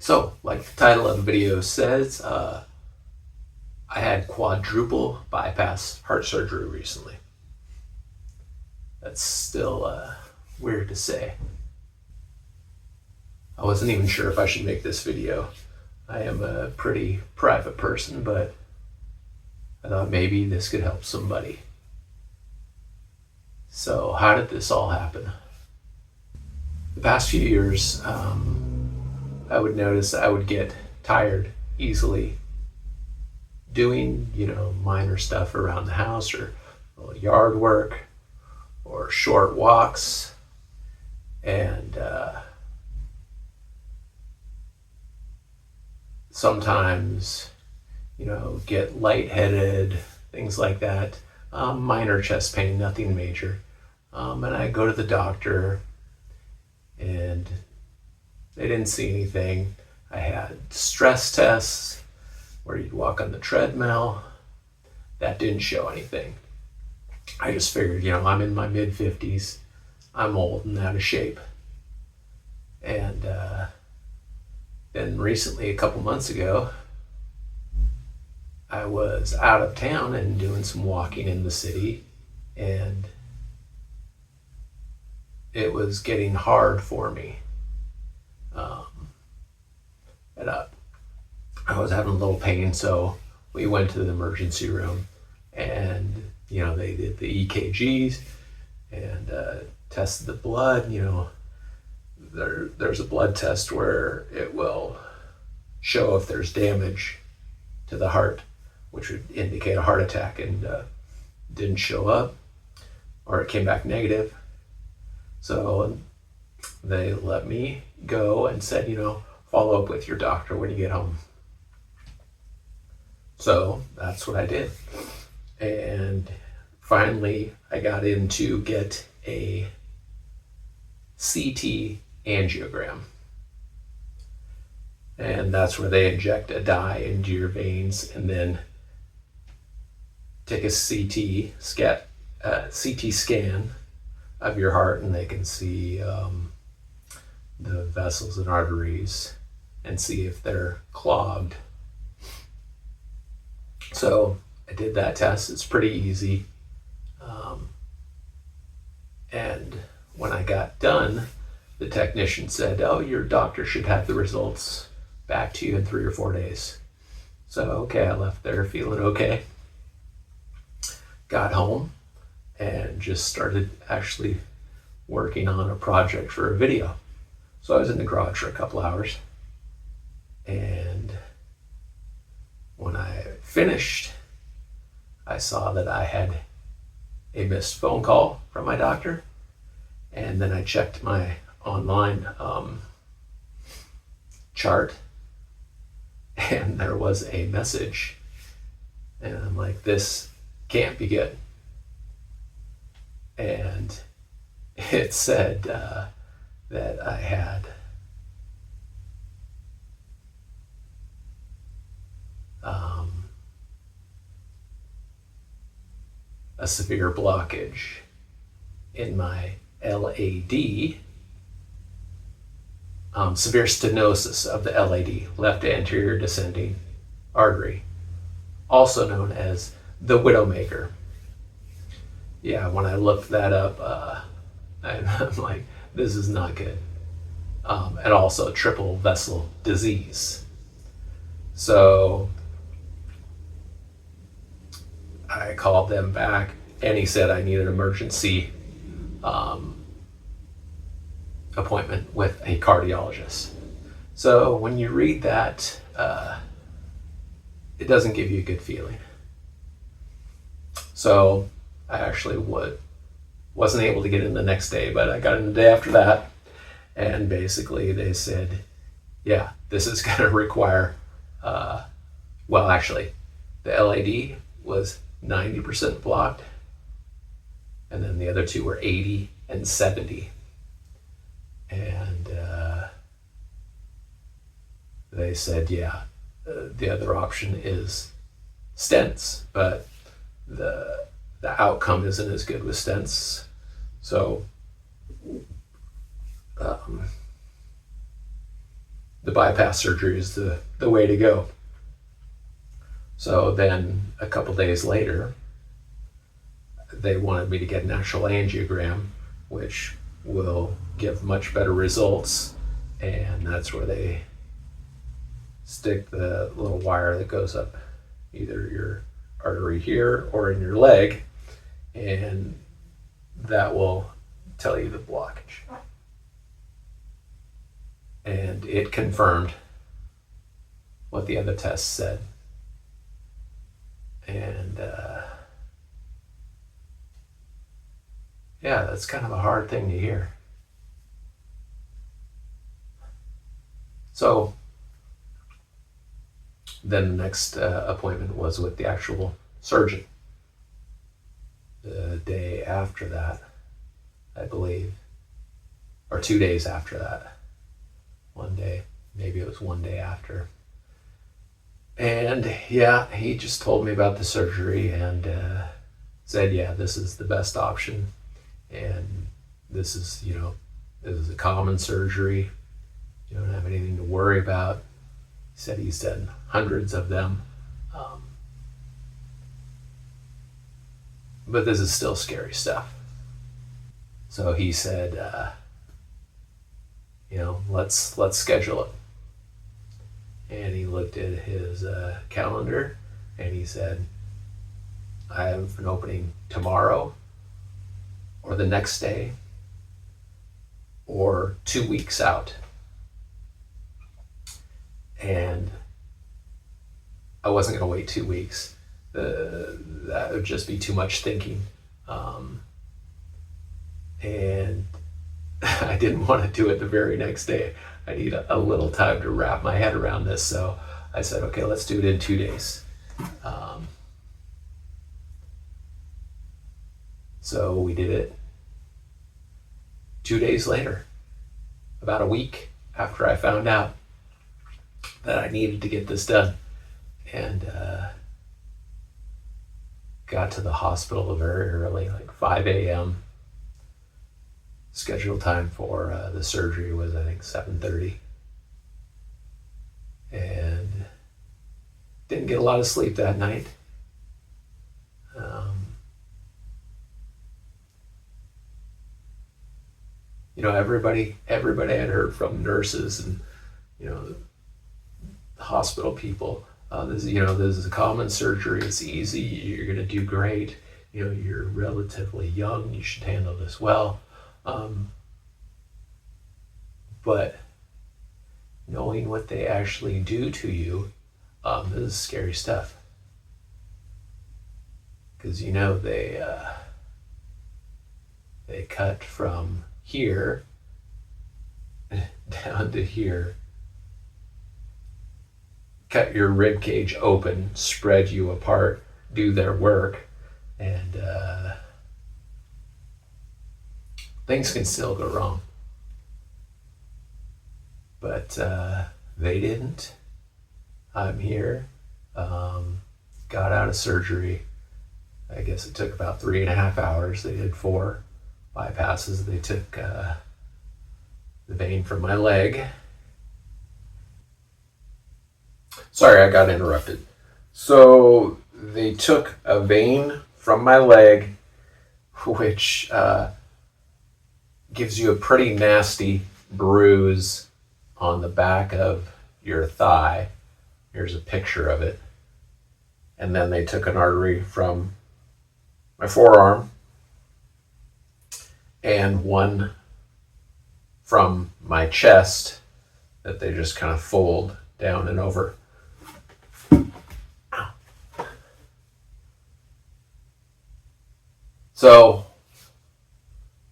So, like the title of the video says, I had quadruple bypass heart surgery recently. That's still weird to say. I wasn't even sure if I should make this video. I am a pretty private person, but I thought maybe this could help somebody. So, how did this all happen? The past few years, I would notice I would get tired easily doing, minor stuff around the house or yard work or short walks, and sometimes, get lightheaded, things like that. Minor chest pain, nothing major. And I go to the doctor, and they didn't see anything. I had stress tests where you'd walk on the treadmill. That didn't show anything. I just figured, I'm in my mid-50s. I'm old and out of shape. And then recently, a couple months ago, I was out of town and doing some walking in the city, and it was getting hard for me. And I was having a little pain, so we went to the emergency room, and they did the EKGs and tested the blood. There's a blood test where it will show if there's damage to the heart, which would indicate a heart attack, and didn't show up, or it came back negative. So they let me go and said, follow up with your doctor when you get home. So that's what I did. And finally, I got in to get a CT angiogram. And that's where they inject a dye into your veins and then take a CT scan of your heart, and they can see the vessels and arteries and see if they're clogged. So I did that test. It's pretty easy. And when I got done, the technician said, your doctor should have the results back to you in 3 or 4 days. So, okay, I left there feeling okay. Got home and just started actually working on a project for a video. So I was in the garage for a couple hours, and when I finished, I saw that I had a missed phone call from my doctor, and then I checked my online chart, and there was a message, and I'm like, this can't be good. And it said that I had a severe blockage in my LAD, severe stenosis of the LAD, left anterior descending artery, also known as the widowmaker. Yeah, when I looked that up, I'm like, this is not good. And also triple vessel disease. So I called them back, and he said I need an emergency appointment with a cardiologist. So when you read that, it doesn't give you a good feeling. So I actually wasn't able to get in the next day, but I got in the day after that, and basically they said, yeah, this is going to require, actually, the LAD was 90% blocked, and then the other two were 80 and 70. And they said, yeah, the other option is stents, but the outcome isn't as good with stents. So the bypass surgery is the way to go. So then a couple days later, they wanted me to get an actual angiogram, which will give much better results. And that's where they stick the little wire that goes up either your artery here or in your leg, and that will tell you the blockage. And it confirmed what the other tests said. And yeah, that's kind of a hard thing to hear. So then the next appointment was with the actual surgeon. The day after that, I believe, or 2 days after that. One day, maybe it was one day after. And yeah, he just told me about the surgery and said, yeah, this is the best option. And this is, this is a common surgery. You don't have anything to worry about. He said he's done hundreds of them. But this is still scary stuff. So he said, let's schedule it. And he looked at his calendar and he said, I have an opening tomorrow or the next day or 2 weeks out. And I wasn't going to wait 2 weeks. That would just be too much thinking. And I didn't want to do it the very next day. I need a little time to wrap my head around this. So I said, okay, let's do it in 2 days. So we did it 2 days later, about a week after I found out that I needed to get this done. And got to the hospital very early, like 5 a.m. Scheduled time for the surgery was, I think, 7:30. And didn't get a lot of sleep that night. Everybody had heard from nurses and, hospital people. This is a common surgery. It's easy. You're going to do great. You're relatively young. You should handle this well. But knowing what they actually do to you, this is scary stuff. Because they cut from here down to here, cut your rib cage open, spread you apart, do their work, and things can still go wrong. But they didn't. I'm here. Got out of surgery. I guess it took about 3.5 hours. They did 4 bypasses. They took the vein from my leg. Sorry, I got interrupted. So they took a vein from my leg, which gives you a pretty nasty bruise on the back of your thigh. Here's a picture of it. And then they took an artery from my forearm and one from my chest that they just kind of fold down and over. So,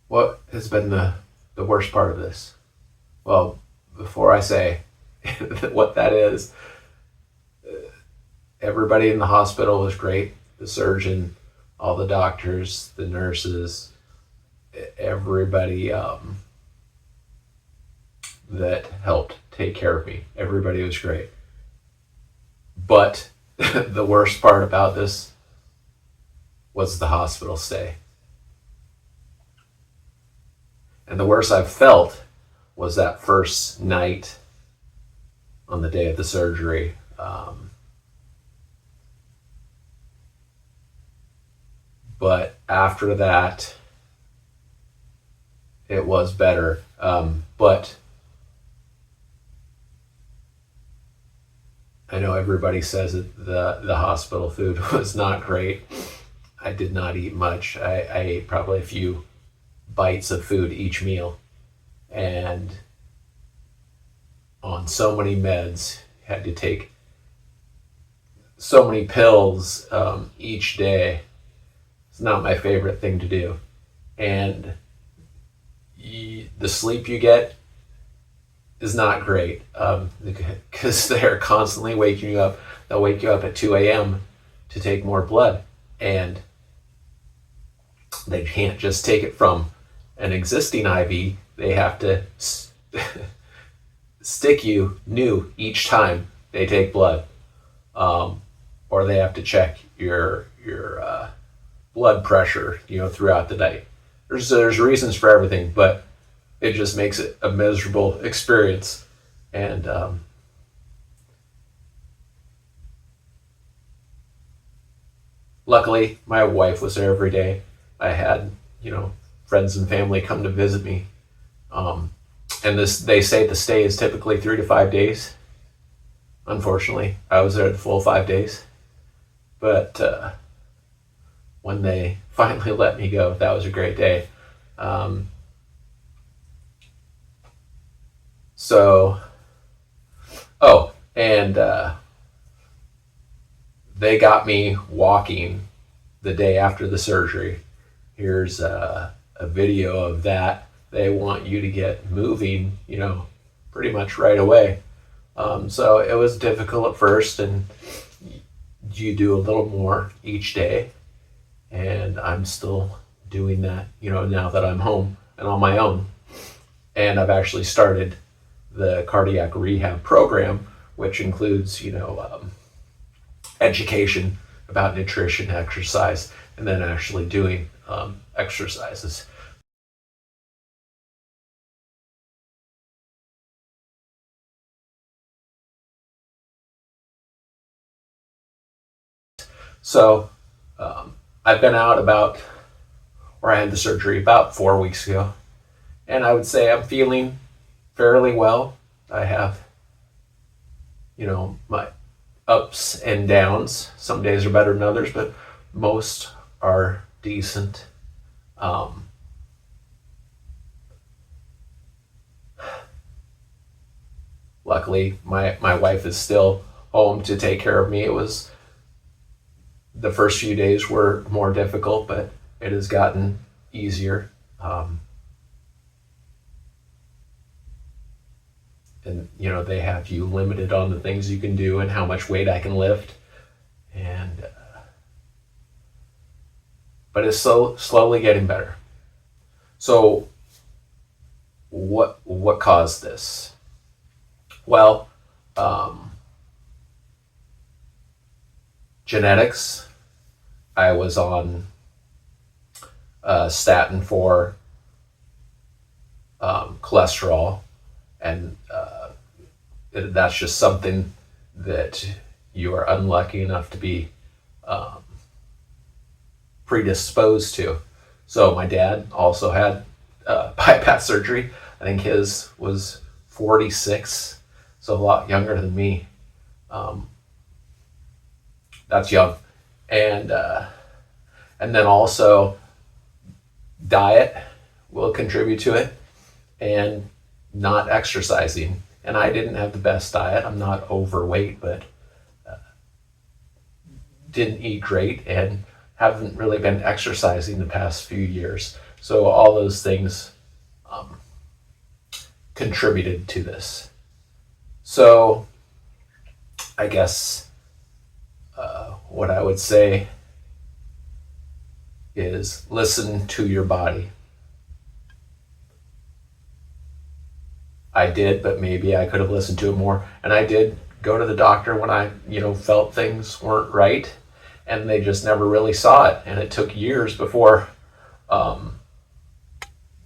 what has been the worst part of this? Well, before I say what that is, everybody in the hospital was great. The surgeon, all the doctors, the nurses, everybody that helped take care of me. Everybody was great. But the worst part about this was the hospital stay. And the worst I've felt was that first night on the day of the surgery. But after that, it was better. But I know everybody says that the hospital food was not great. I did not eat much. I ate probably a few bites of food each meal, and on so many meds, had to take so many pills each day. It's not my favorite thing to do, and the sleep you get is not great because they're constantly waking you up. They'll wake you up at 2 a.m. to take more blood, and they can't just take it from an existing IV. They have to stick you new each time they take blood, or they have to check your blood pressure, throughout the night. There's reasons for everything, but it just makes it a miserable experience. And luckily, my wife was there every day. I had, friends and family come to visit me. And they say the stay is typically 3 to 5 days. Unfortunately, I was there the full 5 days. But when they finally let me go, that was a great day. And they got me walking the day after the surgery. Here's a video of that. They want you to get moving, pretty much right away. So it was difficult at first, and you do a little more each day. And I'm still doing that, now that I'm home and on my own. And I've actually started the cardiac rehab program, which includes, education about nutrition, exercise, and then actually doing exercises. So I've been out where I had the surgery about 4 weeks ago, and I would say I'm feeling fairly well. I have, my ups and downs. Some days are better than others, but most are decent. Luckily, my wife is still home to take care of me. It was the first few days were more difficult, but it has gotten easier. And they have you limited on the things you can do and how much weight I can lift, and but it's slowly getting better. So what caused this? Well, genetics. I was on statin for cholesterol, and that's just something that you are unlucky enough to be predisposed to. So my dad also had bypass surgery. I think his was 46, so a lot younger than me. That's young. And then also diet will contribute to it, and not exercising. And I didn't have the best diet. I'm not overweight, but didn't eat great and haven't really been exercising the past few years. So all those things contributed to this. So I guess what I would say is listen to your body. I did, but maybe I could have listened to it more. And I did go to the doctor when I, felt things weren't right, and they just never really saw it. And it took years before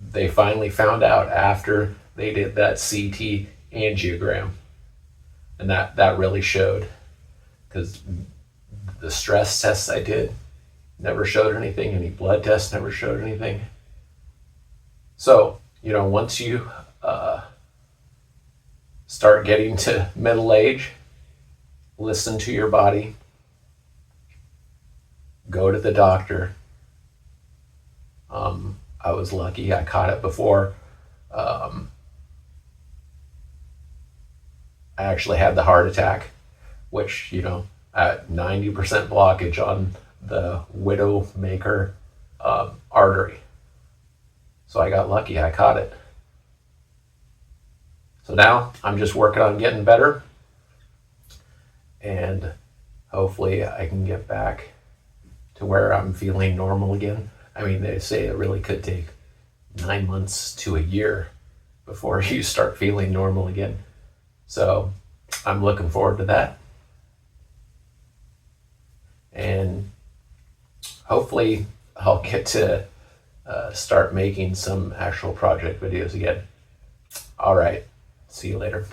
they finally found out after they did that CT angiogram. And that really showed, because the stress tests I did never showed anything. Any blood tests never showed anything. So, once you start getting to middle age, listen to your body, go to the doctor. I was lucky I caught it before I actually had the heart attack, which, at 90% blockage on the widowmaker artery. So I got lucky, I caught it. So now I'm just working on getting better, and hopefully I can get back to where I'm feeling normal again. I mean, they say it really could take 9 months to a year before you start feeling normal again. So I'm looking forward to that. And hopefully I'll get to start making some actual project videos again. All right. See you later.